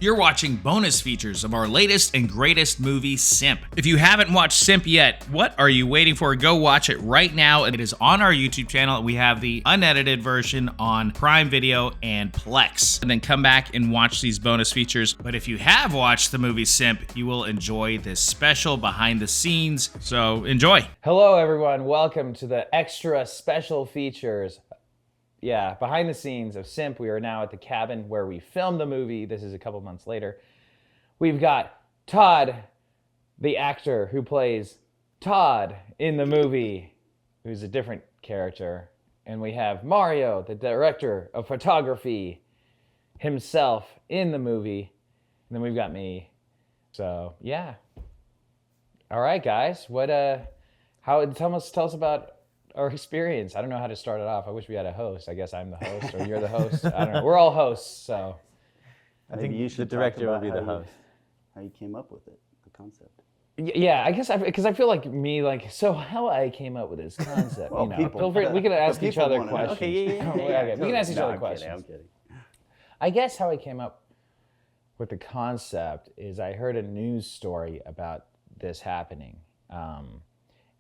You're watching bonus features of our latest and greatest movie, SiMP. If you haven't watched SiMP yet, what are you waiting for? Go watch it right now. It is on our YouTube channel. We have the unedited version on Prime Video and Plex. And then come back and watch these bonus features. But if you have watched the movie SiMP, you will enjoy this special behind the scenes. So enjoy. Hello everyone, welcome to the extra special features. Yeah, behind the scenes of SiMP. We are now at the cabin where we filmed the movie. This is a couple months later. We've got Todd, the actor who plays Todd in the movie, who's a different character. And we have Mario, the director of photography, himself in the movie. And then we've got me. So, yeah. All right, guys. Tell us about our experience. I don't know how to start it off. I wish we had a host. I guess I'm the host or you're the host. I don't know. We're all hosts, so. I think you should the director will be the host. How you came up with it, the concept. Yeah, I guess because I feel like so how I came up with this concept. Well, feel free, we can ask each other questions. Okay, yeah. We can ask each other questions. I'm kidding. I guess how I came up with the concept is I heard a news story about this happening.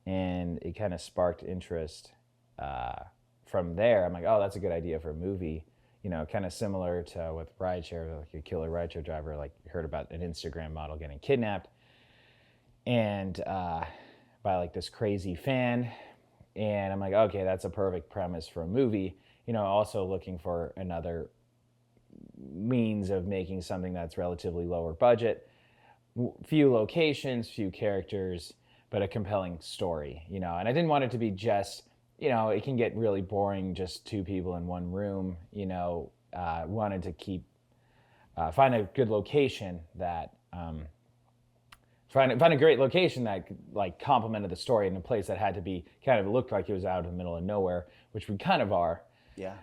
And it kind of sparked interest from there. I'm like, oh, that's a good idea for a movie. You know, kind of similar to with rideshare, like a killer rideshare driver, like you heard about an Instagram model getting kidnapped and by like this crazy fan. And I'm like, okay, that's a perfect premise for a movie. You know, also looking for another means of making something that's relatively lower budget, few locations, few characters, but a compelling story, you know. And I didn't want it to be just, you know, it can get really boring, just two people in one room, you know. Wanted to keep, find a good location that, find a great location that like complemented the story in a place that had to be, kind of looked like it was out in the middle of nowhere, which we kind of are. Yeah.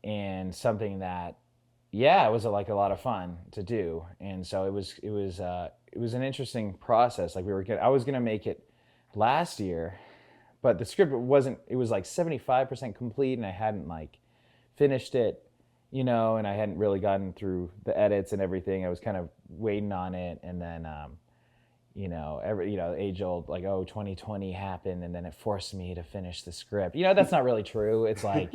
And something that, yeah, it was like a lot of fun to do. And so it was an interesting process. Like I was gonna make it last year, but the script it was like 75% complete and I hadn't like finished it, you know, and I hadn't really gotten through the edits and everything. I was kind of waiting on it. And then, you know, age old, like, oh, 2020 happened and then it forced me to finish the script. You know, that's not really true. It's like,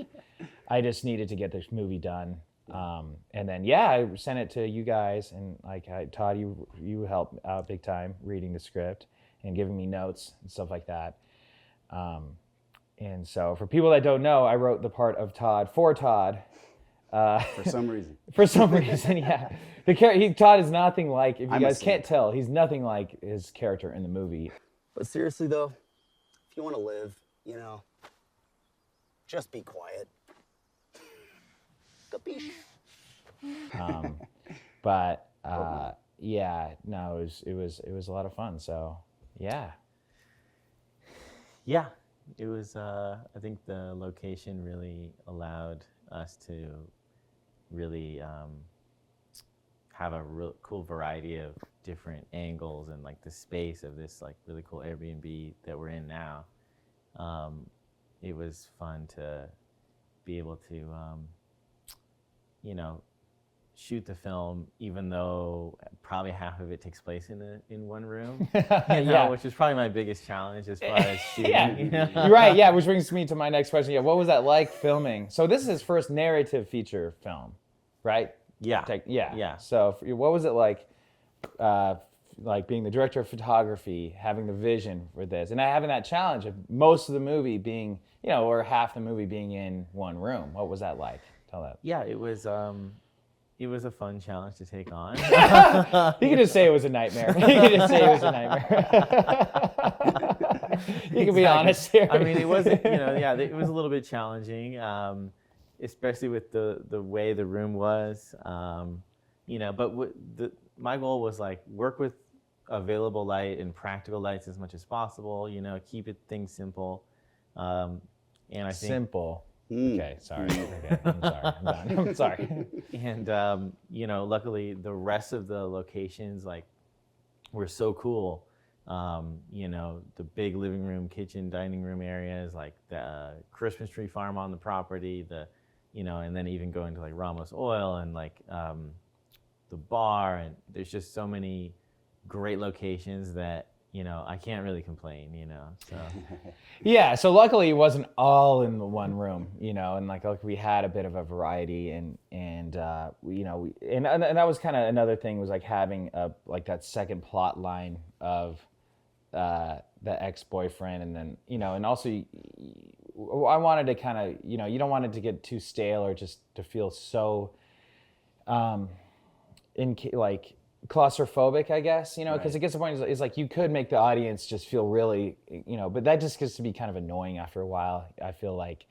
I just needed to get this movie done. And then, yeah, I sent it to you guys, and like Todd, you helped out big time reading the script and giving me notes and stuff like that. And so, for people that don't know, I wrote the part of Todd for Todd. For some reason. For some reason, yeah. Todd is nothing like, if you guys can't tell, he's nothing like his character in the movie. But seriously though, if you want to live, you know, just be quiet. Capiche? But yeah, no, it was a lot of fun. So yeah. Yeah, it was. I think the location really allowed us to really have a real cool variety of different angles and like the space of this like really cool Airbnb that we're in now. It was fun to be able to. You know, shoot the film, even though probably half of it takes place in one room, yeah. Which is probably my biggest challenge as far as shooting. Yeah. You know? You're right, yeah, which brings me to my next question. Yeah, what was that like filming? So this is his first narrative feature film, right? Yeah. Yeah. So what was it like being the director of photography, having the vision for this, and having that challenge of most of the movie being, you know, or half the movie being in one room? What was that like? Tell that. Yeah, it was a fun challenge to take on. You can just say it was a nightmare. You can just say it was a nightmare. You can be honest here. I mean, it wasn't, you know, yeah, it was a little bit challenging, especially with the way the room was, you know, but my goal was like work with available light and practical lights as much as possible, you know, keep things simple. And I think simple. Okay, sorry. Okay, I'm sorry. I'm done. I'm sorry. And you know, luckily the rest of the locations like were so cool. You know, the big living room, kitchen, dining room areas, like the Christmas tree farm on the property, you know, and then even going to like Ramos Oil and like the bar, and there's just so many great locations that, you know, I can't really complain, you know, so. Yeah, so luckily it wasn't all in the one room, you know, and like we had a bit of a variety, and you know, and that was kind of another thing, was like having like that second plot line of the ex-boyfriend, and then, you know, and also I wanted to kind of, you know, you don't want it to get too stale or just to feel so like claustrophobic, I guess, you know, because it gets to the point is like you could make the audience just feel really, you know, but that just gets to be kind of annoying after a while. I feel like,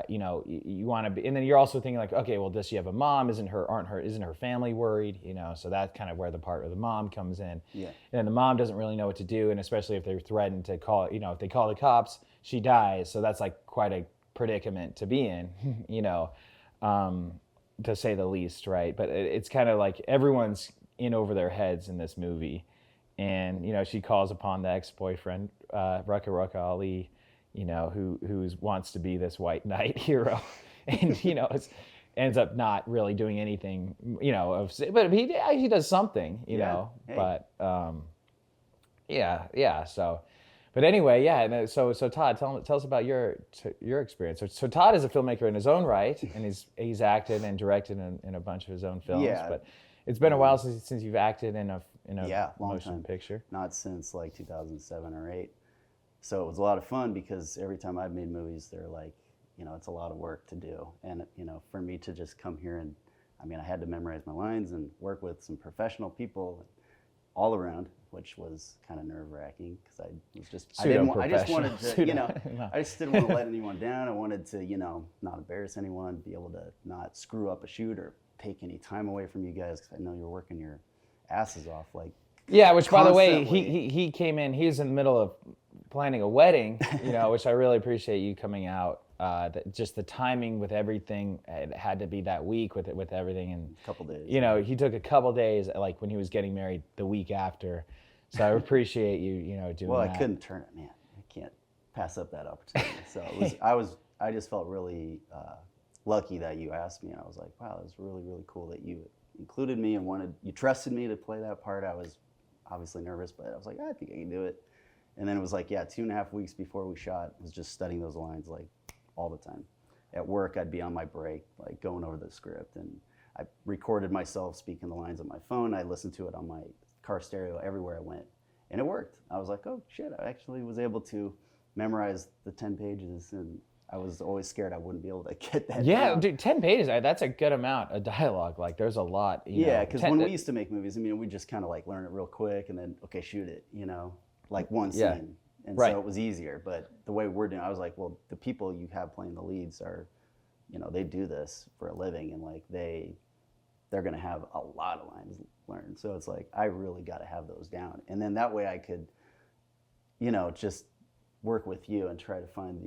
you know, you want to be, and then you're also thinking like, okay, well, does she have a mom? Isn't her family worried? You know, so that's kind of where the part of the mom comes in. Yeah. And the mom doesn't really know what to do, and especially if they're threatened to call, you know, if they call the cops, she dies. So that's like quite a predicament to be in, you know, to say the least, right? But it's kind of like everyone's in over their heads in this movie, and you know, she calls upon the ex-boyfriend, RUCKA Ali, you know, who wants to be this white knight hero, and you know, ends up not really doing anything, you know, but he does something, you know. Hey. But yeah. So, but anyway, yeah. And so Todd, tell us about your experience. So Todd is a filmmaker in his own right, and he's acted and directed in a bunch of his own films. Yeah. But it's been a while since you've acted in a motion picture. Not since like 2007 or 8. So it was a lot of fun, because every time I've made movies, they're like, you know, it's a lot of work to do. And, you know, for me to just come here and, I mean, I had to memorize my lines and work with some professional people all around, which was kind of nerve-wracking, because I just wanted to, you know, I just didn't want to let anyone down. I wanted to, you know, not embarrass anyone, be able to not screw up a shoot or take any time away from you guys, because I know you're working your asses off, like. Yeah, which constantly. By the way, he came in. He was in the middle of planning a wedding, you know, which I really appreciate you coming out. Just the timing with everything, it had to be that week with everything, and a couple days. You know, he took a couple days, like when he was getting married, the week after. So I appreciate you know, doing that. Well, I couldn't turn it, man. I can't pass up that opportunity. So I just felt really lucky that you asked me, and I was like, wow, it was really, really cool that you included me and you trusted me to play that part. I was obviously nervous, but I was like, I think I can do it. And then it was like, 2.5 weeks before we shot, I was just studying those lines like all the time. At work, I'd be on my break, like going over the script, and I recorded myself speaking the lines on my phone. I listened to it on my car stereo everywhere I went, and it worked. I was like, oh shit, I actually was able to memorize the 10 pages, and I was always scared I wouldn't be able to get that down. Dude, 10 pages, that's a good amount of dialogue. Like, there's a lot. Yeah, because when we used to make movies, I mean, we just kind of like learn it real quick, and then, okay, shoot it, you know, like one scene. And so it was easier. But the way we're doing, I was like, well, the people you have playing the leads are, you know, they do this for a living, and like they're going to have a lot of lines learned. So it's like, I really got to have those down. And then that way I could, you know, just work with you and try to find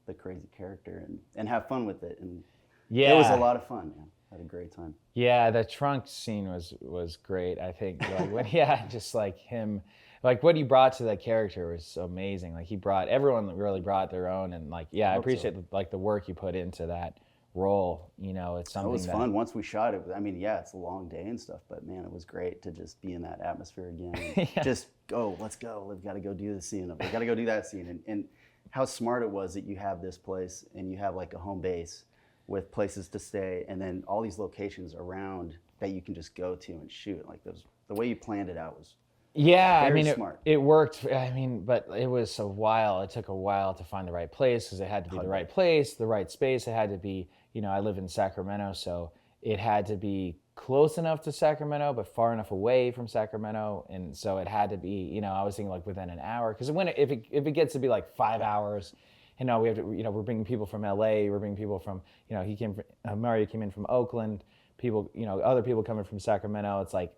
the crazy character and have fun with it. And it was a lot of fun, man. I had a great time. Yeah, the trunk scene was great. I think, like, when, just like him, like what he brought to that character was so amazing. Like everyone really brought their own, and like, I appreciate like the work you put into that role. You know, it's something. It was fun. Once we shot it, I mean, it's a long day and stuff, but man, it was great to just be in that atmosphere again. Just go, let's go. We've got to go do this scene. We've got to go do that scene. And how smart it was that you have this place and you have like a home base with places to stay, and then all these locations around that you can just go to and shoot. Like the way you planned it out was very smart. It worked. I mean, but it was a while. It took a while to find the right place, because it had to be the right place, the right space. It had to be, you know, I live in Sacramento, so it had to be close enough to Sacramento, but far enough away from Sacramento. And so it had to be, you know, I was thinking like within an hour, because if it gets to be like 5 hours, you know, we have to, you know, we're bringing people from LA, we're bringing people from, you know, Mario came in from Oakland, people, you know, other people coming from Sacramento. It's like,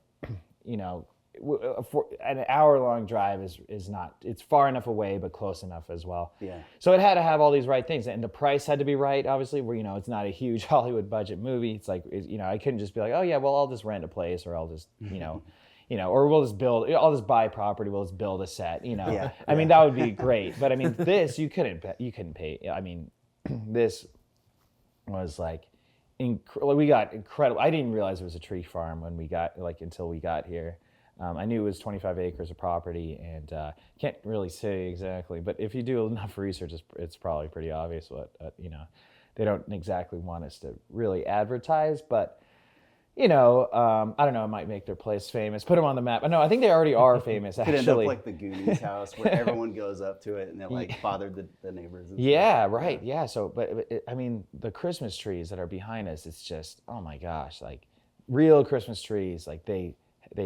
you know, an hour-long drive is not, it's far enough away, but close enough as well. Yeah. So it had to have all these right things, and the price had to be right, obviously, where, you know, it's not a huge Hollywood budget movie. It's like, you know, I couldn't just be like, oh yeah, well, I'll just rent a place, or I'll just, you know, or I'll just buy property, we'll just build a set, you know. I mean, that would be great. But I mean, this, you couldn't pay. I mean, this was like, we got incredible. I didn't realize it was a tree farm when we got until we got here. I knew it was 25 acres of property, and can't really say exactly. But if you do enough research, it's probably pretty obvious what They don't exactly want us to really advertise, but I don't know. It might make their place famous. Put them on the map. No, I think they already are famous. Could Actually, end up like the Goonies house where everyone goes up to it and it like bothered the neighbors. And yeah, stuff. right. Yeah. So, but I mean, the Christmas trees that are behind us, it's just, oh my gosh, like real Christmas trees. Like they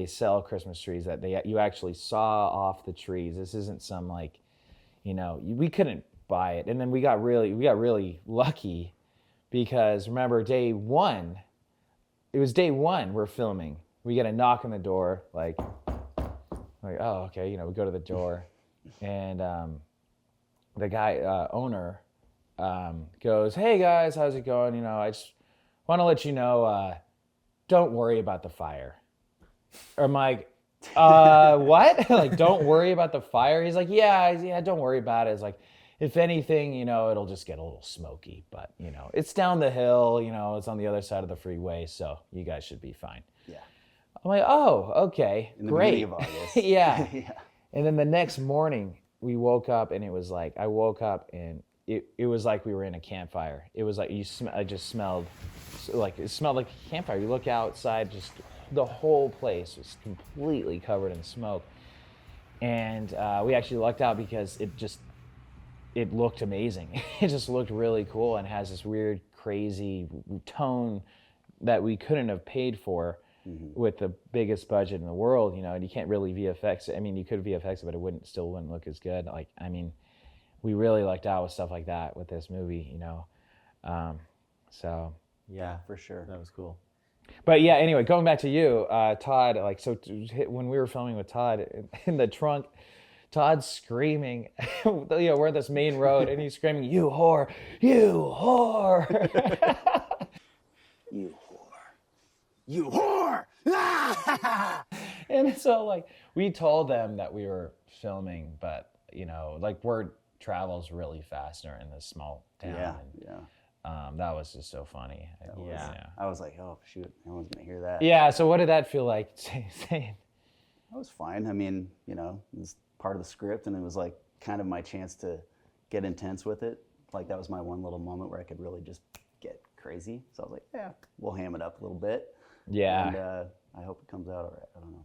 sell Christmas trees that you actually saw off the trees. This isn't some we couldn't buy it. And then we got really lucky because remember day one. It was day one we're filming. We get a knock on the door, like oh, okay, we go to the door, and the guy, owner, goes, hey guys, how's it going? I just want to let you know, don't worry about the fire. I'm like, what? Like, don't worry about the fire? He's like, yeah, don't worry about it. It's like, if anything, it'll just get a little smoky, but it's down the hill, it's on the other side of the freeway, so you guys should be fine. Yeah. I'm like, oh, okay, In the great. beginning of August. yeah. Yeah. And then the next morning we woke up and it was like, I woke up and it was like we were in a campfire. It was like I just smelled, it smelled like a campfire. You look outside, just the whole place was completely covered in smoke. And we actually lucked out because it looked amazing. It just looked really cool and has this weird, crazy tone that we couldn't have paid for with the biggest budget in the world, and you can't really VFX it. I mean, you could VFX it, but it still wouldn't look as good. Like, I mean, we really lucked out with stuff like that with this movie, so. Yeah, For sure. that was cool. But yeah, anyway, going back to you, Todd, when we were filming with Todd in the trunk, Todd's screaming, we're at this main road, and he's screaming, you whore, you whore. You whore. You whore! And so, we told them that we were filming, but, word travels really fast during this small town. Yeah. And, Yeah. that was just so funny. I was like, oh shoot, no one's gonna hear that. Yeah, so what did that feel like saying? That was fine. I mean, it was part of the script, and it was like kind of my chance to get intense with it. Like that was my one little moment where I could really just get crazy. So I was like, yeah, we'll ham it up a little bit. Yeah. And I hope it comes out all right. I don't know.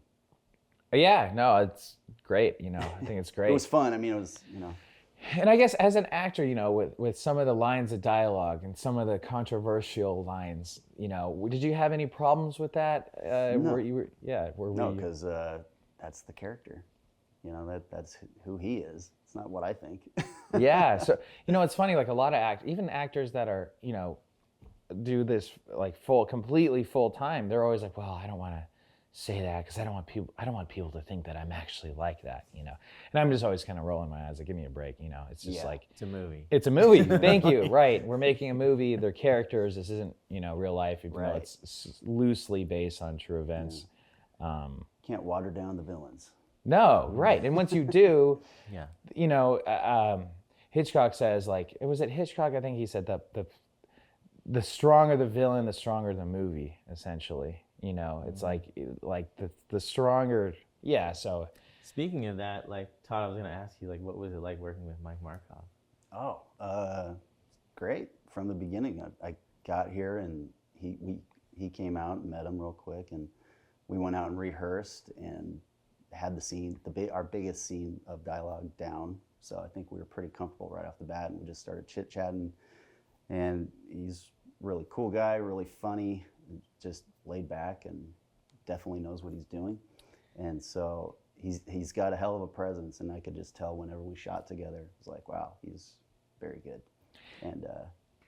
Yeah, no, it's great. I think it's great. It was fun. I mean, it was, And I guess as an actor, with some of the lines of dialogue and some of the controversial lines, did you have any problems with that? No. No, because that's the character. That's who he is. It's not what I think. Yeah. So, it's funny, like a lot of even actors that are, do this completely full time, they're always like, well, I don't want to say that because I don't want people to think that I'm actually like that, And I'm just always kind of rolling my eyes, like, give me a break, It's just It's a movie. It's a movie. Thank you. Right. We're making a movie. They're characters. This isn't, real life, even though it's loosely based on true events. Can't water down the villains. No, right. And once you do, Yeah. Hitchcock says, was it Hitchcock? I think he said that the stronger the villain, the stronger the movie, essentially. It's like the stronger, yeah, so. Speaking of that, Todd, I was going to ask you, what was it like working with Mike Markoff? Oh, great. From the beginning, I got here and he came out and met him real quick, and we went out and rehearsed and had the scene, our biggest scene of dialogue down. So I think we were pretty comfortable right off the bat, and we just started chit-chatting. And he's a really cool guy, really funny, just laid back, and definitely knows what he's doing. And so he's got a hell of a presence, and I could just tell whenever we shot together, it was like, wow, he's very good. And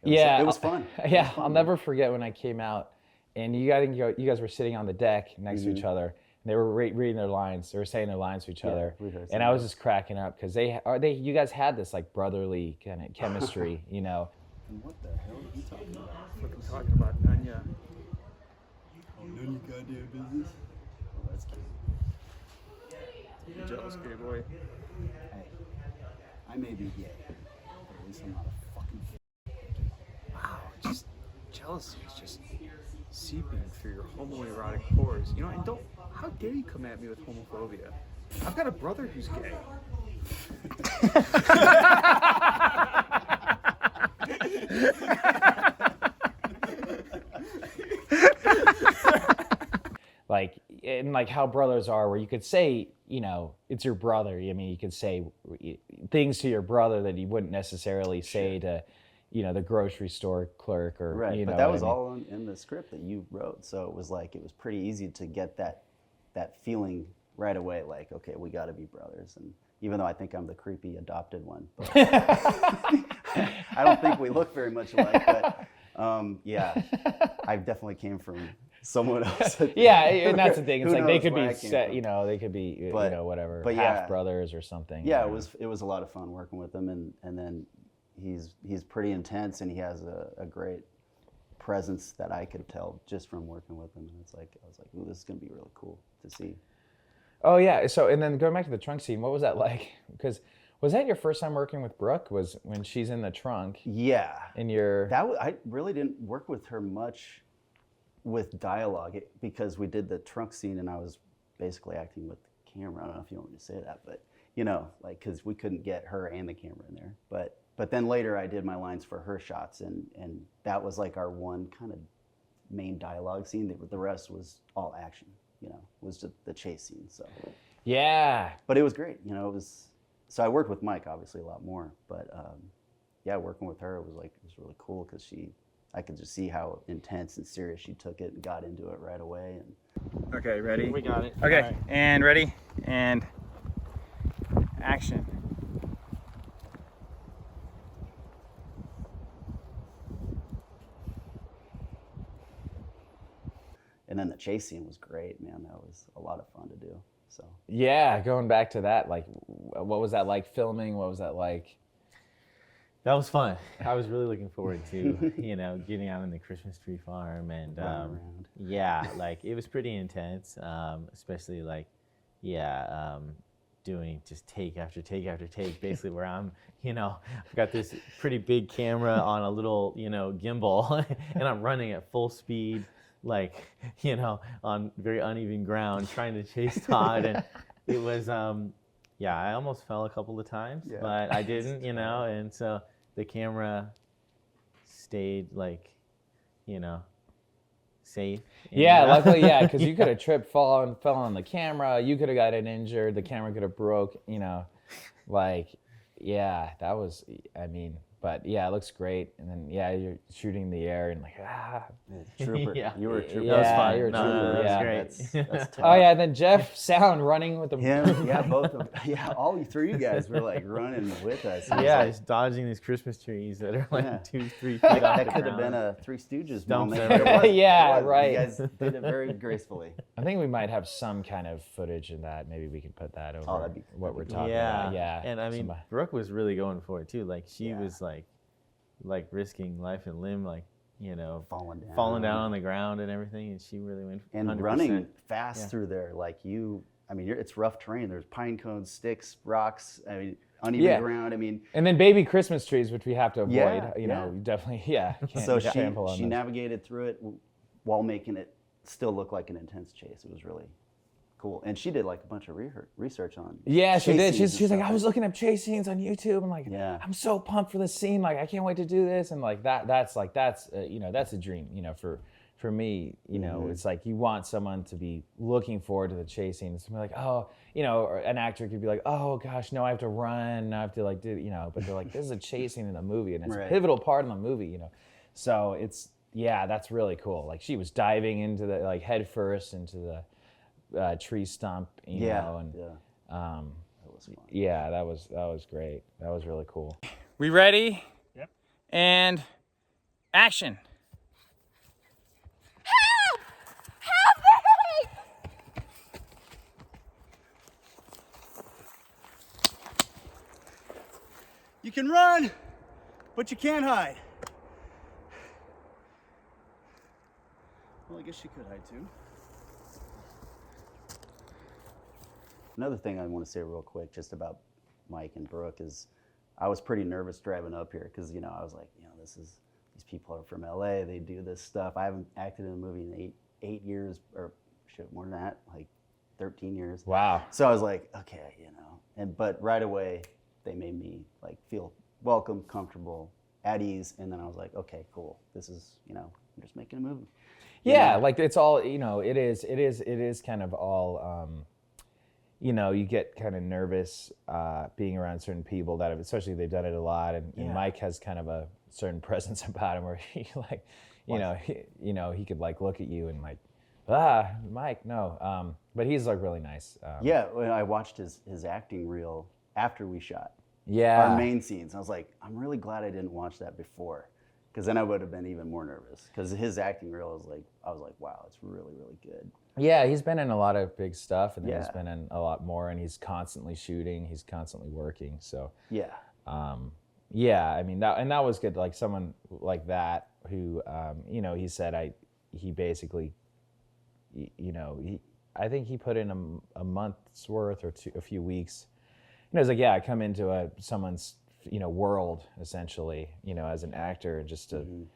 it was fun. Yeah, I'll never forget when I came out, and you guys were sitting on the deck next to each other. And they were reading their lines. They were saying their lines to each other, and I was just cracking up because you guys had this brotherly kind of chemistry, And what the hell are you talking about? Fucking talking about Nanya. Oh, none of your goddamn business. Oh, that's cute. You jealous gay boy. Hey, I may be gay, but at least I'm not a fucking. Wow, just jealous. jealousy is just seeping through your homoerotic pores. You know, and don't, how dare you come at me with homophobia? I've got a brother who's gay. Like, and like how brothers are, where you could say, you know, it's your brother. I mean, you could say things to your brother that you wouldn't necessarily say to, you know, the grocery store clerk or, right. you know. But that was I mean? all in the script that you wrote, so it was like it was pretty easy to get that feeling right away. Like, okay, we got to be brothers. And even though I think I'm the creepy adopted one, but I don't think we look very much alike. But yeah, I definitely came from someone else. Yeah, and that's the thing. It's Who like they knows could where I be, came set, from. you know, they could be, But- you know, whatever, but half yeah. brothers or something. Yeah, you know. it was a lot of fun working with him, and then he's pretty intense, and he has a great presence that I could tell just from working with him. And it's like I was like, ooh, this is gonna be really cool to see. Oh yeah. So, and then going back to the trunk scene, what was that like? Because was that your first time working with Brooke? Was when she's in the trunk? Yeah, And you're. I really didn't work with her much with dialogue because we did the trunk scene, and I was basically acting with the camera. I don't know if you want me to say that, but you know, like, because we couldn't get her and the camera in there. But then later I did my lines for her shots, and that was like our one kind of main dialogue scene. The rest was all action, you know, was just the chase scene. So Yeah. but it was great, you know. It was, so I worked with Mike obviously a lot more, but yeah, working with her was really cool because I could just see how intense and serious she took it and got into it right away. And Okay, ready? We got it. Okay, All right. and ready, and action. and then the chase scene was great, man. That was a lot of fun to do. So Yeah. Going back to that, like, what was that like filming? What was that like? That was fun. I was really looking forward to, you know, getting out on the Christmas tree farm and running around. yeah, like it was pretty intense, especially like, yeah, doing just take after take after take, basically where I'm, you know, I've got this pretty big camera on a little, you know, gimbal and I'm running at full speed, like, you know, on very uneven ground trying to chase Todd. And it was, yeah, I almost fell a couple of times, Yeah. but I didn't, you know, and so the camera stayed like, you know, safe. Yeah, luckily, yeah, because you could have tripped, fell on the camera. You could have gotten injured. The camera could have broke. You know, like, yeah, that was. I mean, but yeah, it looks great. And then yeah, you're shooting in the air and like Trooper. Yeah. You were a trooper. Yeah, That was fun. you're a No, trooper, that was yeah. great. That's tough. Oh yeah, and then Jeff Sound running with the Him, yeah, both of yeah, all you three guys were like running with us. It was Yeah, like, just dodging these Christmas trees that are like Yeah. 2-3 feet off that the could have been ground. a Three Stooges Stumps moment. everywhere. It was. Yeah, It was. right. You guys did it very gracefully. I think we might have some kind of footage in that. Maybe we can put that over that'd be- what we're that'd be talking Yeah, about. Yeah, and I mean, some- Brooke was really going for it too. Like she Yeah. was like risking life and limb, like, you know, Falling down. falling down on the ground and everything, and she really went. And 100%. running fast Yeah. through there, like I mean, it's rough terrain. There's pine cones, sticks, rocks. I mean, uneven Yeah. ground. I mean, and then baby Christmas trees, which we have to avoid. Yeah, you know, yeah. definitely. Yeah. Can't so trample on she those. navigated through it while making it still look like an intense chase. It was really cool. And she did like a bunch of research on. Yeah, she chase did. scenes She's and like, I stuff. was looking up chase scenes on YouTube. I'm like, Yeah. I'm so pumped for this scene. Like, I can't wait to do this. And like that's you know, that's a dream. You know, for me, you know, Mm-hmm. it's like you want someone to be looking forward to the chase scene. It's like, oh, you know, or an actor could be like, oh gosh, no, I have to run. I have to like do, you know, but they're like, this is a chase scene in the movie, and it's a Right. pivotal part in the movie. You know, so it's yeah, that's really cool. Like she was diving into the like head first into the tree stump, you know, and yeah. That was fun. yeah, that was great. That was really cool. We ready? Yep. And action. You can run, but you can't hide. Well, I guess she could hide too. Another thing I want to say real quick just about Mike and Brooke is I was pretty nervous driving up here because, you know, I was like, you know, these these people are from LA, they do this stuff. I haven't acted in a movie in eight years, or shit, more than that, like 13 years. Wow. So I was like, okay, but right away they made me like feel welcome, comfortable, at ease, and then I was like, okay, cool. This is, I'm just making a movie. Yeah, like it's all, it is kind of all, you get kind of nervous being around certain people that have, especially they've done it a lot, and Mike has kind of a certain presence about him where he like, he could like look at you and like, Mike, no, but he's like really nice. Yeah, when I watched his acting reel after we shot our main scenes, I was like, I'm really glad I didn't watch that before, because then I would have been even more nervous, because his acting reel was like, I was like, wow, it's really, really good. Yeah, he's been in a lot of big stuff, and then he's been in a lot more, and he's constantly shooting, he's constantly working, so. Yeah. I mean, that was good, like someone like that who, he said he basically, I think he put in a month's worth or a few weeks. He was like, I come into someone's, world, essentially, as an actor, just to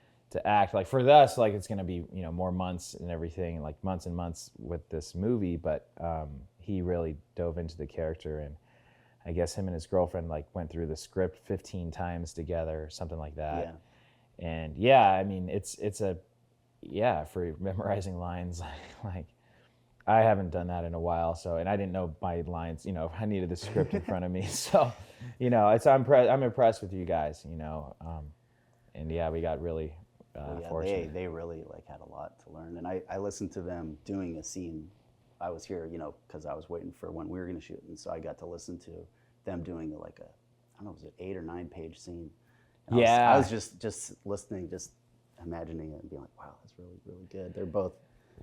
act. Like for us, like it's gonna be, more months and everything, like months and months with this movie, but he really dove into the character, and I guess him and his girlfriend like went through the script 15 times together or something like that. Yeah. And I mean, it's for memorizing lines, like I haven't done that in a while, so, and I didn't know my lines, I needed the script in front of me, so, I'm impressed with you guys, and we got really fortunate. They really like had a lot to learn, and I listened to them doing a scene. I was here, because I was waiting for when we were going to shoot, and so I got to listen to them doing I don't know, was it 8 or 9 page scene? And I was just listening, just imagining it and being like, wow, that's really, really good. They're both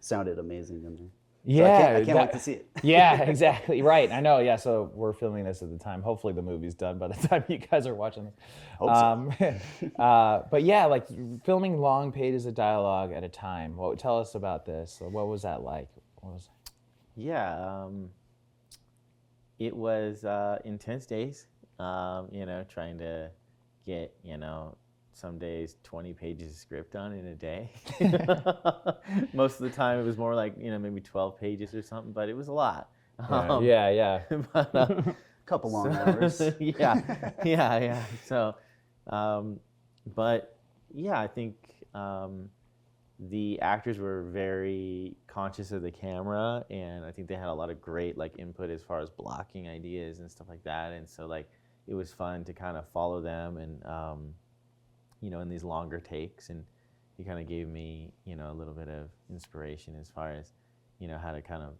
sounded amazing in there. So I can't wait to see it. Yeah, exactly. Right. I know. Yeah. So we're filming this at the time. Hopefully the movie's done by the time you guys are watching this. Hope so. But like filming long pages of dialogue at a time. Tell us about this. What was that like? Yeah. It was intense days. Trying to get, some days 20 pages of script done in a day. Most of the time it was more like, maybe 12 pages or something, but it was a lot. Yeah. But, couple long hours. Yeah. So, I think the actors were very conscious of the camera, and I think they had a lot of great like input as far as blocking ideas and stuff like that. And so like it was fun to kind of follow them and in these longer takes, and he kind of gave me, a little bit of inspiration as far as, how to kind of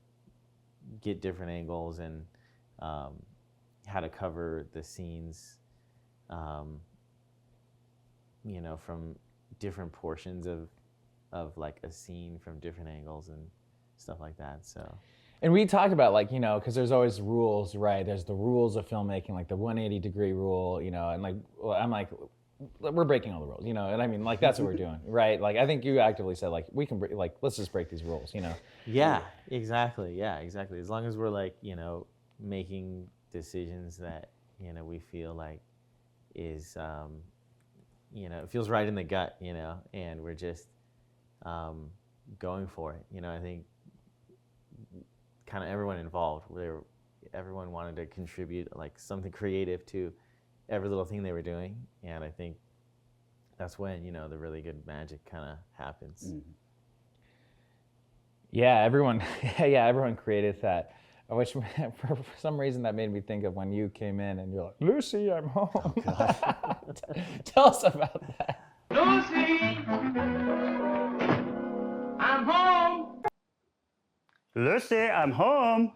get different angles and how to cover the scenes, from different portions of like a scene from different angles and stuff like that. So. And we talked about like, because there's always rules, right? There's the rules of filmmaking, like the 180-degree rule, and like, I'm like, we're breaking all the rules, and I mean, like, that's what we're doing, right? Like, I think you actively said, like, we can, like, let's just break these rules, Yeah, exactly. As long as we're, like, making decisions that, we feel like is, it feels right in the gut, and we're just going for it. I think kind of everyone involved, everyone wanted to contribute, like, something creative to every little thing they were doing, and I think that's when the really good magic kind of happens. Mm-hmm. Yeah, everyone created that. Which for some reason that made me think of when you came in and you're like, Lucy, I'm home. Oh, tell us about that. Lucy, I'm home. Lucy, I'm home.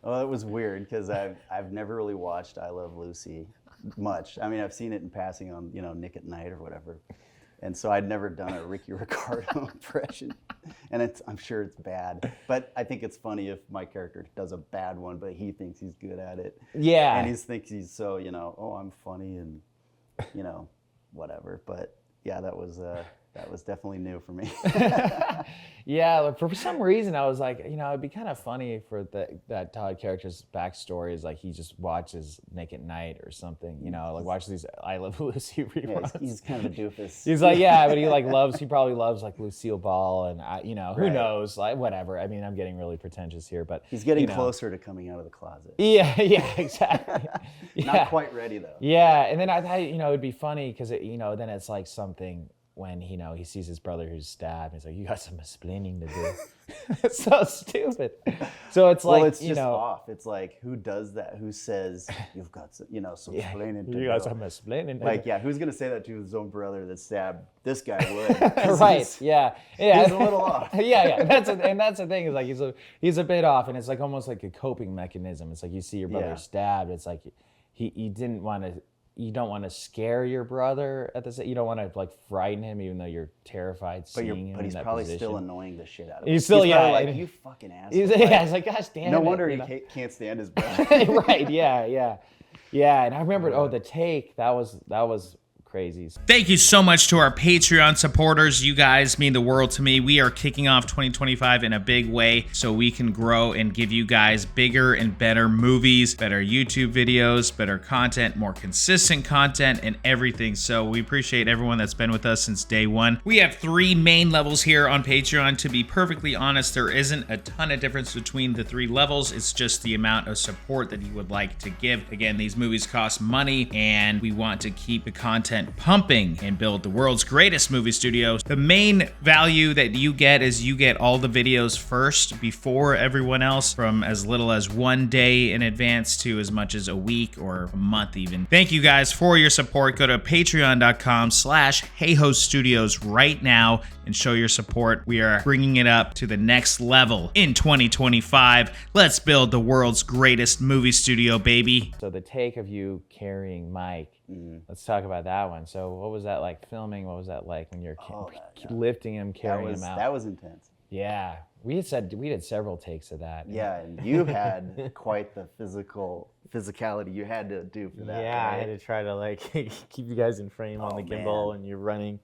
Well, it was weird because I've never really watched I Love Lucy much. I mean, I've seen it in passing on, Nick at Night or whatever. And so I'd never done a Ricky Ricardo impression. And I'm sure it's bad. But I think it's funny if my character does a bad one, but he thinks he's good at it. Yeah. And he thinks he's so, I'm funny and, whatever. But yeah, that was That was definitely new for me. Yeah, like for some reason I was like, it'd be kind of funny for that Todd character's backstory is like he just watches Nick at Night or something, like watches these I Love Lucy reruns. Yeah, he's kind of a doofus. He's like, yeah, but he probably loves like Lucille Ball and who knows, like whatever. I mean, I'm getting really pretentious here, but he's getting closer to coming out of the closet. Yeah, exactly. Not quite ready though. Yeah, and then I thought, it'd be funny because then it's like something when he sees his brother who's stabbed. He's like, you got some explaining to do. It's so stupid. So it's like, it's just off. It's like, who does that? Who says you've got some, some explaining to do? You got some explaining. Like, who's gonna say that to his own brother that stabbed this guy would? Right. Yeah. He's a little off. Yeah. That's the thing is like he's a bit off, and it's like almost like a coping mechanism. It's like you see your brother stabbed. It's like he didn't want to. You don't want to scare your brother at the same. You don't want to like frighten him, even though you're terrified seeing him. But he's in that probably position. still annoying the shit out of him. He's still like, you fucking asshole. It's like, gosh damn it. No wonder he can't stand his brother. Right? Yeah. And I remember, the take that was crazy. Thank you so much to our Patreon supporters. You guys mean the world to me. We are kicking off 2025 in a big way so we can grow and give you guys bigger and better movies, better YouTube videos, better content, more consistent content, and everything. So we appreciate everyone that's been with us since day one. We have 3 main levels here on Patreon. To be perfectly honest, there isn't a ton of difference between the 3 levels. It's just the amount of support that you would like to give. Again, these movies cost money, and we want to keep the content pumping and build the world's greatest movie studios. The main value that you get is you get all the videos first before everyone else, from as little as 1 day in advance to as much as a week or a month even. Thank you guys for your support. Go to patreon.com/Hayhoe Studios right now and show your support. We are bringing it up to the next level in 2025. Let's build the world's greatest movie studio, baby. So the take of you carrying Mike, let's talk about that one. So what was that like filming? What was that like when you're lifting him, carrying him out? That was intense. Yeah, we did several takes of that. Yeah, and you had quite the physicality you had to do for that. Yeah, right? I had to try to like keep you guys in frame on the gimbal, and you're running.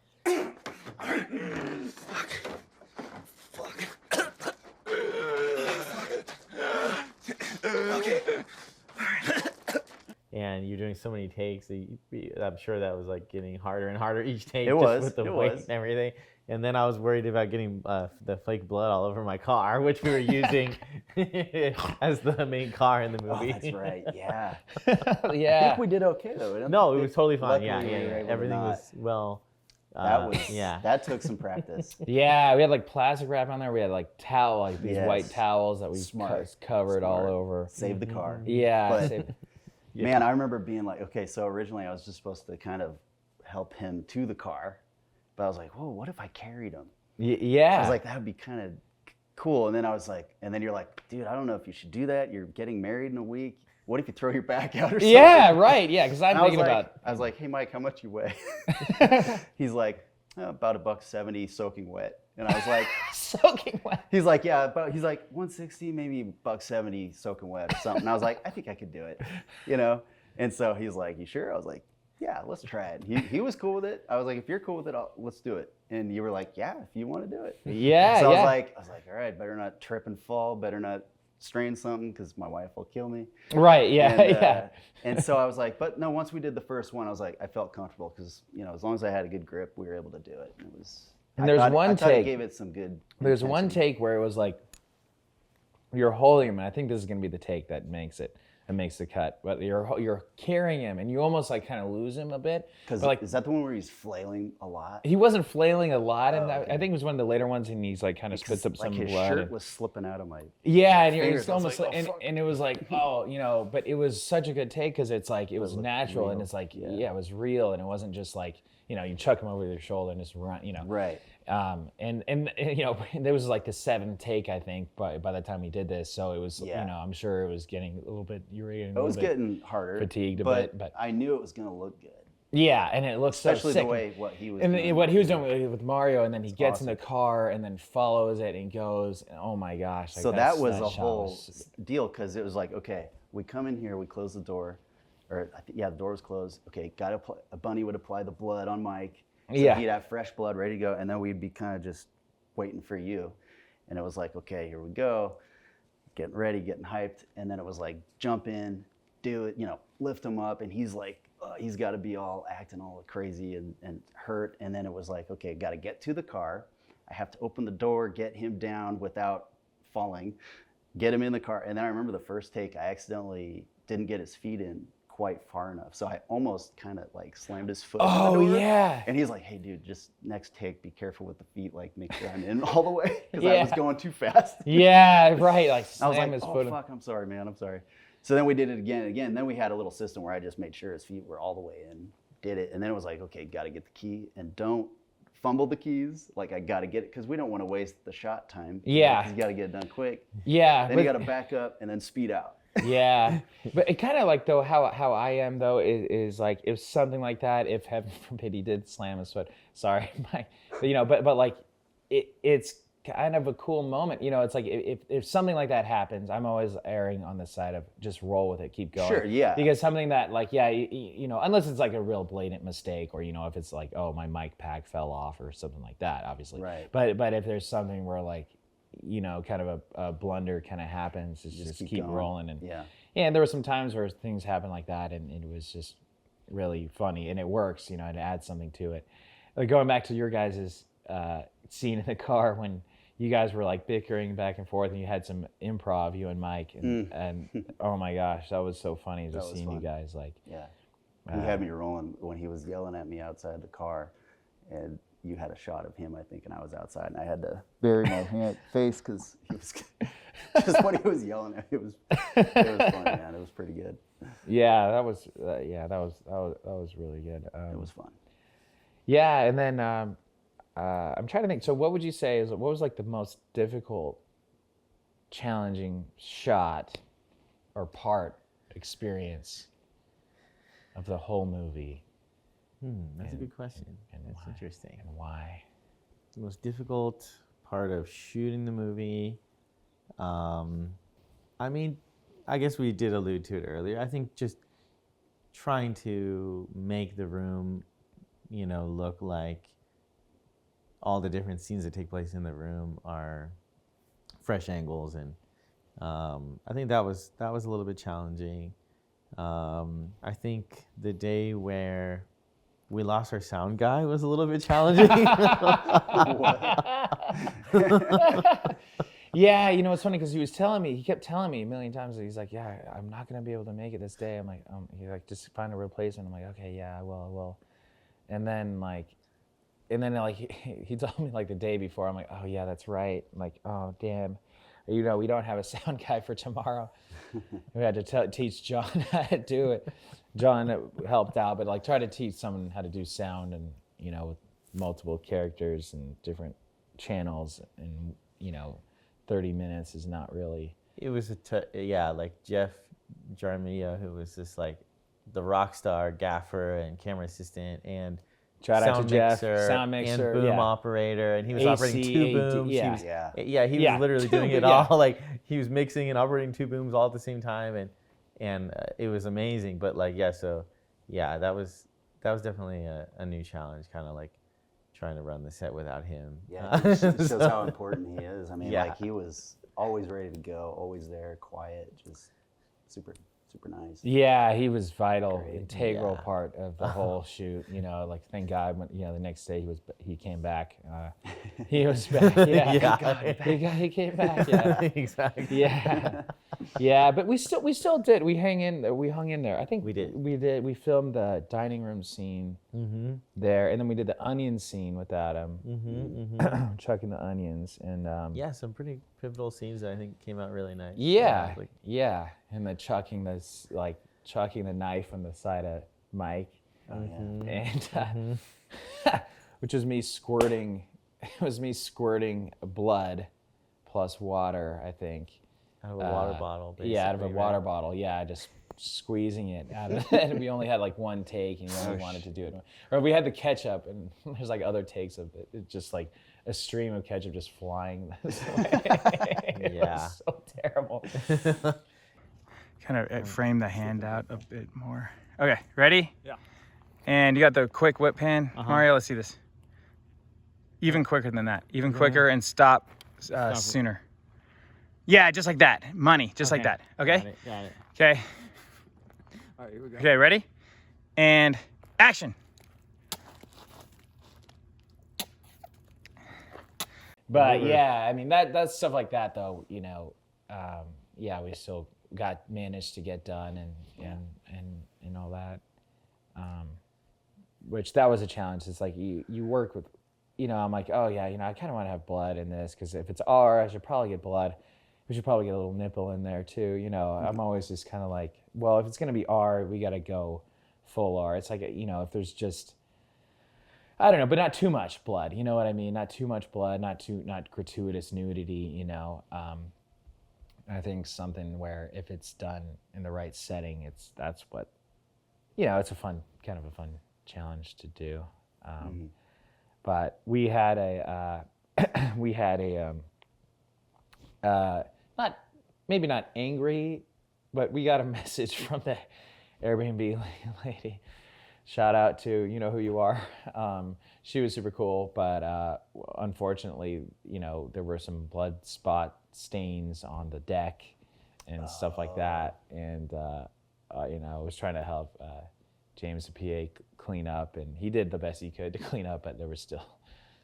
And you're doing so many takes that I'm sure that was like getting harder and harder each take. It was. With the weight and everything. And then I was worried about getting the fake blood all over my car, which we were using as the main car in the movie. Oh, that's right. Yeah. Yeah. I think we did okay though. No, it was totally fine. Luckily, Yeah. Everything was well. That took some practice. Yeah, we had like plastic wrap on there. We had like these white towels that we covered all over. Save the car. Yeah. Man, I remember being like, okay, so originally I was just supposed to kind of help him to the car, but I was like, whoa, what if I carried him? Yeah. I was like, that would be kind of cool. And then I was like, and then you're like, dude, I don't know if you should do that. You're getting married in a week. What if you throw your back out or something? Yeah, right. Yeah, because I'm thinking I was like, hey, Mike, how much you weigh? He's like, about $170 soaking wet. And I was like, soaking wet? He's like, yeah, he's like 160, maybe $170 soaking wet or something. And I was like, I think I could do it, And so he's like, you sure? I was like, yeah, let's try it. He was cool with it. I was like, if you're cool with it, let's do it. And you were like, yeah, if you want to do it. Yeah. So I was like, all right, better not trip and fall, better not strain something because my wife will kill me. Right. Yeah. And so I was like, but no, once we did the first one, I was like, I felt comfortable because, as long as I had a good grip, we were able to do it. And it was. And there's one take. I gave it some good. There's intensity. one take where it was like, you're holding him, and I think this is gonna be the take that makes the cut. But you're carrying him, and you almost like kind of lose him a bit. Because is that the one where he's flailing a lot? He wasn't flailing a lot, and I think it was one of the later ones, and he's like kind of spits up some his blood. Shirt was slipping out of my. Yeah, and fingers. it's almost like, and it was like, but it was such a good take because it's like it was natural, and it's like it was real, and it wasn't just like you chuck him over your shoulder and just run, Right. And there was like the 7th take, I think, by the time he did this. So it was, I'm sure it was getting a little bit, it was getting harder, fatigued but I knew it was going to look good. Yeah, and it looks especially so sick. The way what he was and doing. what he was doing with Mario, and then he gets in the car and then follows it and goes, and oh my gosh. So that was a whole deal because it was like, okay, we come in here, we close the door, or the door was closed. Okay, a bunny would apply the blood on Mike. So Yeah. he'd have fresh blood ready to go, and then we'd be kind of just waiting for you. And it was like, okay, here we go, getting ready, getting hyped. And then it was like, jump in, do it, lift him up. And he's like, he's got to be all acting all crazy and hurt. And then it was like, okay, got to get to the car. I have to open the door, get him down without falling, get him in the car. And then I remember the first take, I accidentally didn't get his feet in quite far enough. So I almost kind of like slammed his foot. Oh, in the door. yeah. And he's like, hey dude, just next take, be careful with the feet, like make sure I'm in all the way. Because Yeah. I was going too fast. Yeah, right. Like I was slam like, his oh foot. fuck, I'm sorry, man, I'm sorry. So then we did it again and again. Then we had a little system where I just made sure his feet were all the way in, did it. And then it was like, okay, got to get the key and don't fumble the keys. Like I got to get it because we don't want to waste the shot time. Yeah. You got to get it done quick. Yeah. Then you got to back up and then speed out. Yeah, but it kind of like though how I am though is like if something like that, if heaven forbid he did slam his foot, sorry, Mike, but like it's kind of a cool moment, it's like if something like that happens, I'm always erring on the side of just roll with it, keep going. Sure, yeah. Because something that like unless it's like a real blatant mistake or if it's like, oh, my mic pack fell off or something like that, obviously. Right. But if there's something where like kind of a blunder kind of happens, it's just keep going. rolling. And Yeah. and there were some times where things happen like that, and it was just really funny, and it works, it adds something to it. Like going back to your guys' scene in the car when you guys were like bickering back and forth, and you had some improv, you and Mike, and oh my gosh, that was so funny just seeing you guys like. Yeah. He had me rolling when he was yelling at me outside the car, and you had a shot of him, I think, and I was outside, and I had to bury my face because he was just when he was yelling at me. It was fun, man. It was pretty good. Yeah, that was really good. It was fun. Yeah, and then I'm trying to think. So, what would you say what was like the most difficult, challenging shot or part experience of the whole movie? That's a good question. That's why? interesting. And why? The most difficult part of shooting the movie, I mean, I guess we did allude to it earlier. I think just trying to make the room, look like all the different scenes that take place in the room are fresh angles, and I think that was a little bit challenging. I think the day where we lost our sound guy was a little bit challenging. Yeah, it's funny because he kept telling me a million times that he's like, yeah, I'm not gonna be able to make it this day. I'm like, he's like, just find a replacement. I'm like, okay, yeah, I will. And then he told me like the day before. I'm like, oh yeah, that's right. I'm like, oh damn, we don't have a sound guy for tomorrow. We had to teach John how to do it. John helped out, but like try to teach someone how to do sound and with multiple characters and different channels and 30 minutes is not really. It was like Jeff JARAMiLLO, who was just like the rock star gaffer and camera assistant and Shout out to Jeff, sound and mixer, boom operator, and he was operating two booms. Yeah. He was literally doing it all. Like he was mixing and operating two booms all at the same time, and it was amazing. But that was definitely a new challenge, kind of like trying to run the set without him. Yeah, it shows how important he is. I mean, like he was always ready to go, always there, quiet, just super nice. Yeah, he was vital, integral part of the whole shoot. Like thank God, when, the next day he came back. He was back. Yeah, he came back. Yeah, exactly. Yeah. But we still did. We hung in there. I think we did. We filmed the dining room scene there, and then we did the onion scene with Adam, chucking the onions, and some pretty pivotal scenes that I think came out really nice. Yeah. And the chucking the knife on the side of Mike, and which was me squirting. It was me squirting blood plus water, I think. Out of a water bottle, basically. Yeah, out of a water bottle. Yeah, just squeezing it out of it. And we only had like one take, and we only wanted to do it. Or we had the ketchup, and there's like other takes of it. It's just like a stream of ketchup just flying this way. It was so terrible. Kind of. Oh, Frame the hand out a bit more. Okay, ready? Yeah. 3, 2, 1. Action. Yeah, you know, it's funny because he was telling me, he kept telling me a million times that he's like, yeah, I'm not gonna be able to make it this day. I'm like, oh yeah, I will. And then And you got the quick whip pan. Mario, let's see this. Even quicker than that. Even quicker and stop sooner. Yeah, just like that. Money, just like that. Okay? Got it. Okay. All right, here we go. Okay, ready? And action. But yeah, I mean that's stuff like that though. Yeah, we still managed to get done and all that. Which that was a challenge. It's like you work with, I'm like, oh yeah, I kind of want to have blood in this because if it's R, I should probably get blood. We should probably get a little nipple in there too. I'm always just kind of like, well, if it's gonna be R, we gotta go full R. It's like if there's just, I don't know, but not too much blood. You know what I mean? Not too much blood, not gratuitous nudity. I think something where if it's done in the right setting, that's what, it's a fun challenge to do. But we had a maybe not angry, but we got a message from the Airbnb lady. Shout out to who you are. She was super cool, but unfortunately, there were some blood spot stains on the deck and stuff like that. And I was trying to help James the PA clean up, and he did the best he could to clean up, but there were still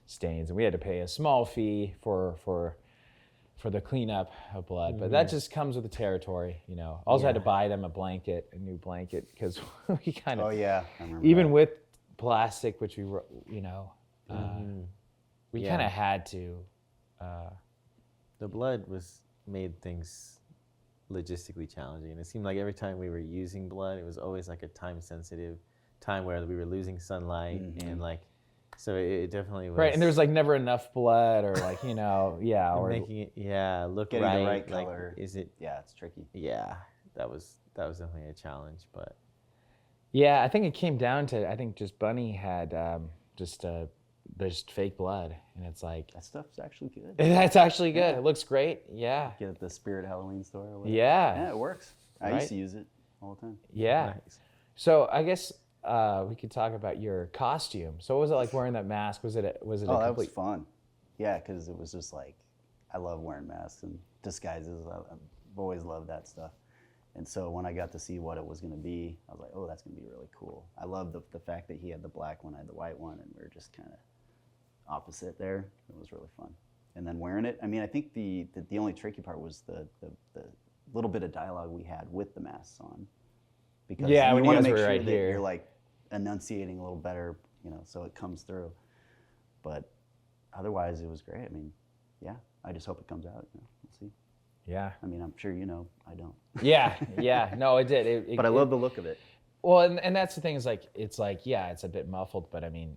stains, and we had to pay a small fee for the cleanup of blood. But that just comes with the territory, Also had to buy them a new blanket, because we kind of, Oh yeah, I remember even that. with plastic, which we we kind of had to. The blood made things logistically challenging. It seemed like every time we were using blood, it was always like a time-sensitive time where we were losing sunlight, and so it definitely was. Right, and there was like never enough blood, or like or making it look Getting right. the right like, color. is it? Yeah, it's tricky. Yeah, that was definitely a challenge, but yeah, I think it came down to just Bunny had just fake blood, and it's like That stuff's actually good. that's actually good. It looks great. Yeah. Get at the Spirit Halloween store or whatever. Yeah. Yeah, it works. I Right. used to use it all the time. Yeah. nice. So I guess we could talk about your costume. So what was it like wearing that mask? Was it a Oh, that was complete? fun. Yeah, because it was just like, I love wearing masks and disguises. I've always loved that stuff. And so when I got to see what it was going to be, I was like, oh, that's going to be really cool. I love the fact that he had the black one, I had the white one, and we were just kind of opposite there. It was really fun. And then wearing it, I mean, I think the only tricky part was the little bit of dialogue we had with the masks on. Because Yeah, you when you want to guys make were sure right that here. you're like enunciating a little better, so it comes through. But otherwise, it was great. I mean, yeah, I just hope it comes out. We'll see. Yeah. I mean, I'm sure I don't. Yeah. No, it did. But I love the look of it. Well, and that's the thing is like it's a bit muffled, but I mean,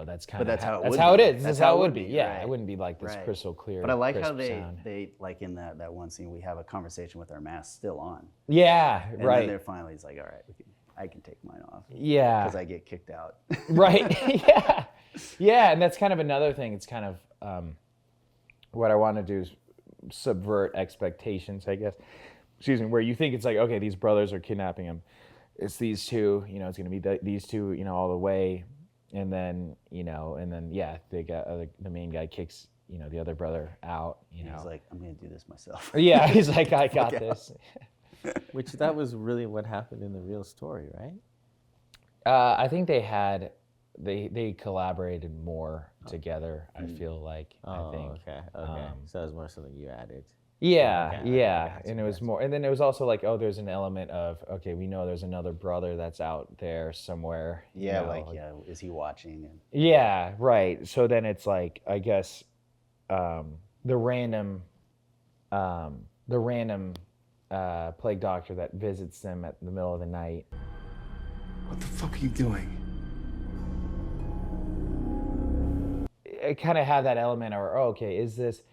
that's kind of that's how it that's would how be. it is. That's This is how how it it would would be. be, Yeah, right. it wouldn't be like this Right. crystal clear. But I like how crisp sound. they like in that one scene, we have a conversation with our masks still on. Yeah, And right. then they're finally, it's like, all right, I can take mine off. Yeah. Because I get kicked out. Right. Yeah. Yeah, and that's kind of another thing. It's kind of what I want to do is subvert expectations, I guess. Excuse me, where you think it's like, okay, these brothers are kidnapping him. It's these two, it's going to be these two, all the way. And then, the main guy kicks, the other brother out, He's like, I'm going to do this myself. Yeah, he's like, I got this. Which that was really what happened in the real story, right? I think they collaborated more together. I feel like. Oh, I think. okay. So it was more something you added. Yeah, Okay, yeah, gotcha, and it was gotcha. more, and then it was also like, oh, there's an element of, okay, we know there's another brother that's out there somewhere. Is he watching? And Yeah, right. So then it's like, I guess, the random plague doctor that visits them at the middle of the night. What the fuck are you doing? It kind of had that element, or okay, is this?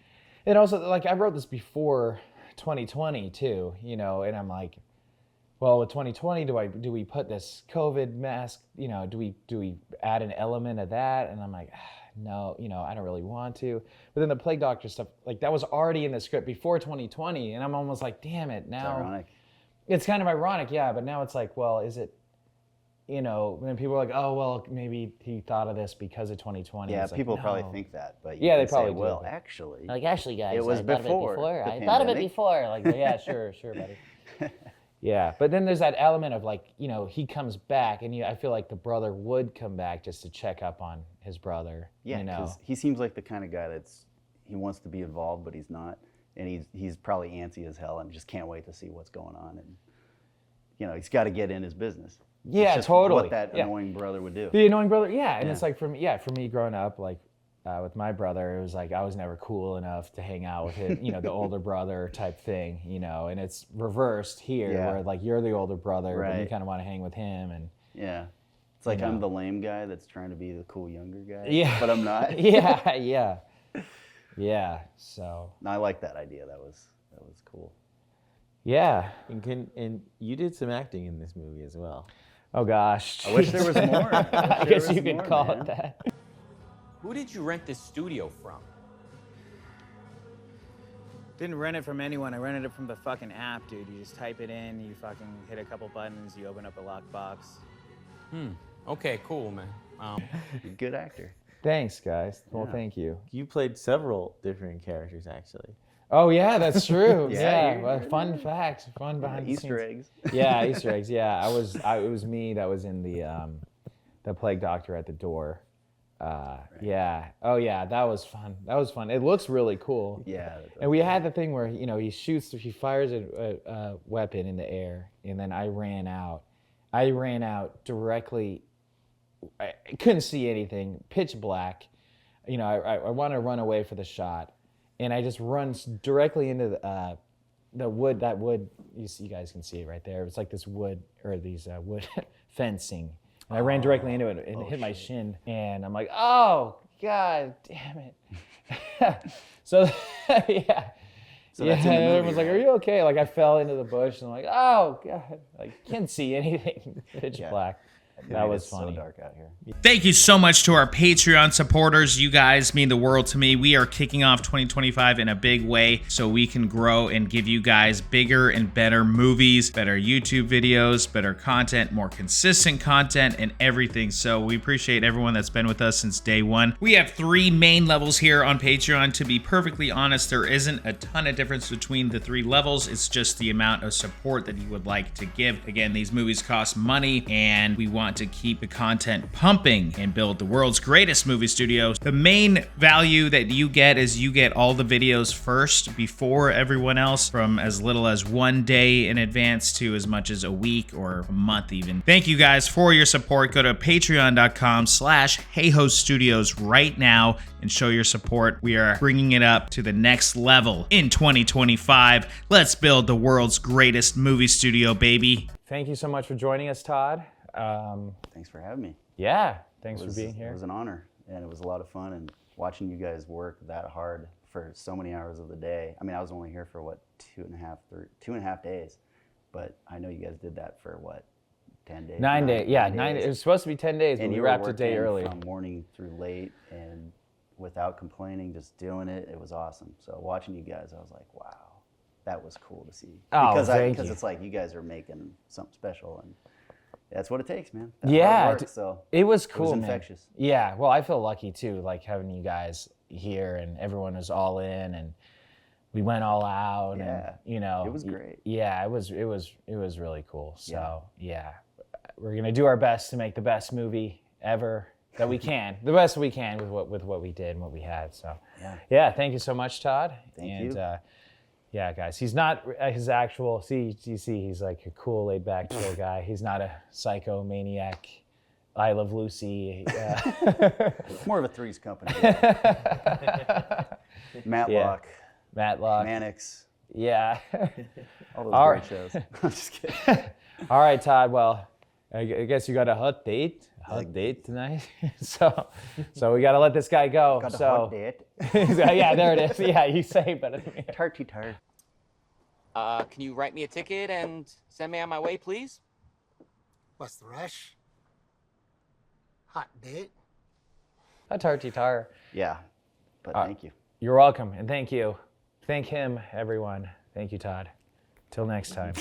And also, like, I wrote this before 2020 too, and I'm like, well, with 2020, do we put this COVID mask? Do we add an element of that? And I'm like, no, I don't really want to. But then the plague doctor stuff, like, that was already in the script before 2020, and I'm almost like, damn it, now. it's ironic. It's kind of ironic, yeah. But now it's like, well, is it you know, when people are like, oh, well, maybe he thought of this because of 2020. Yeah, It's like, people no. probably think that, but you Yeah, can they probably say, do, well, but- actually, Like, actually, guys, it was I thought before of it before. the I thought of it pandemic. before. Like, yeah, sure, buddy. Yeah, but then there's that element of like, you know, he comes back, and I feel like the brother would come back just to check up on his brother. yeah, you know. because he seems like the kind of guy he wants to be involved, but he's not, and he's probably antsy as hell and just can't wait to see what's going on, and you know, he's got to get in his business. Yeah, It's just totally. What that Yeah. annoying brother would do. The annoying brother, yeah, and Yeah. it's like for me growing up, like with my brother, it was like I was never cool enough to hang out with him, you know, the older brother type thing, you know, and it's reversed here, Yeah. where like you're the older brother, but you Right. kind of want to hang with him, and Yeah, it's like You know. I'm the lame guy that's trying to be the cool younger guy. yeah, but I'm not. yeah. So No, I like that idea. That was cool. yeah. And you did some acting in this movie as well. Oh gosh. I wish there was more. I guess you could call it that. Who did you rent this studio from? Didn't rent it from anyone. I rented it from the fucking app, dude. You just type it in, you fucking hit a couple buttons, you open up a lockbox. Okay, cool, man. You're a good actor. Thanks, guys. Well, Yeah. thank you. You played several different characters, actually. Oh yeah, that's true. Yeah, yeah, you're well, good. fun facts, fun behind the Easter scenes. eggs. Yeah, Easter eggs. Yeah, it was me that was in the plague doctor at the door. Yeah. Oh yeah, that was fun. That was fun. It looks really cool. Yeah. And we had the thing where, you know, he fires a weapon in the air, and then I ran out. I ran out directly. I couldn't see anything, pitch black. You know, I want to run away for the shot, and I just run directly into the wood. That wood, you guys can see it right there. It's like this wood, or these wood fencing. And I ran directly into it and hit my shin, and I'm like, oh, God damn it. So, yeah. So yeah, that's in the and movie, everyone's like, right? are you okay? Like, I fell into the bush, and I'm like, oh, God. Like, can't see anything. Pitch Yeah. black. Dude, That was it's funny. so dark out here. Thank you so much to our Patreon supporters. You guys mean the world to me. We are kicking off 2025 in a big way so we can grow and give you guys bigger and better movies, better YouTube videos, better content, more consistent content, and everything. So we appreciate everyone that's been with us since day one. We have 3 main levels here on Patreon. To be perfectly honest, there isn't a ton of difference between the 3 levels. It's just the amount of support that you would like to give. Again, these movies cost money, and we want to keep the content pumping and build the world's greatest movie studios. The main value that you get is you get all the videos first before everyone else, from as little as 1 day in advance to as much as a week or a month even. Thank you guys for your support. Go to patreon.com/Hayhoe Studios right now and show your support. We are bringing it up to the next level in 2025. Let's build the world's greatest movie studio, baby. Thank you so much for joining us, Todd. Thanks for having me. Yeah, thanks for being It here. was an honor, and it was a lot of fun, and watching you guys work that hard for so many hours of the day. I mean, I was only here for what, 2.5 days, but I know you guys did that for what, 10 days? 9 days. Yeah, 9 days. It was supposed to be 10 days, but And we you were wrapped a day working early. from morning through late, and without complaining, just doing it. It was awesome. So watching you guys, I was like, wow, that was cool to see. Oh, because thank because you. it's like you guys are making something special, and that's what it takes, man. That Yeah, hard work, so it was cool, man. infectious. Yeah, well, I feel lucky too, like having you guys here, and everyone was all in, and we went all out, Yeah, and you know, it was great. Yeah, it was really cool. So yeah, we're gonna do our best to make the best movie ever that we can, the best we can with what we did and what we had. So yeah, thank you so much, Todd. Thank you. Yeah, guys, he's not his actual. See, you see, he's like a cool, laid-back, chill guy. He's not a psychomaniac. I Love Lucy. More of a Three's Company. Matlock, Yeah. Matlock. Mannix, Yeah. all those All great right. shows. I'm just kidding. All right, Todd. Well, I guess you got a hot date. Tonight. so we got to let this guy go. Got a so hot date. yeah, there it is. Yeah, you say it better than me. Tarty tar. Can you write me a ticket and send me on my way, please? What's the rush? Hot date? A tarty-tar. Yeah, but thank you. You're welcome, and thank you. Thank him, everyone. Thank you, Todd. Till next time.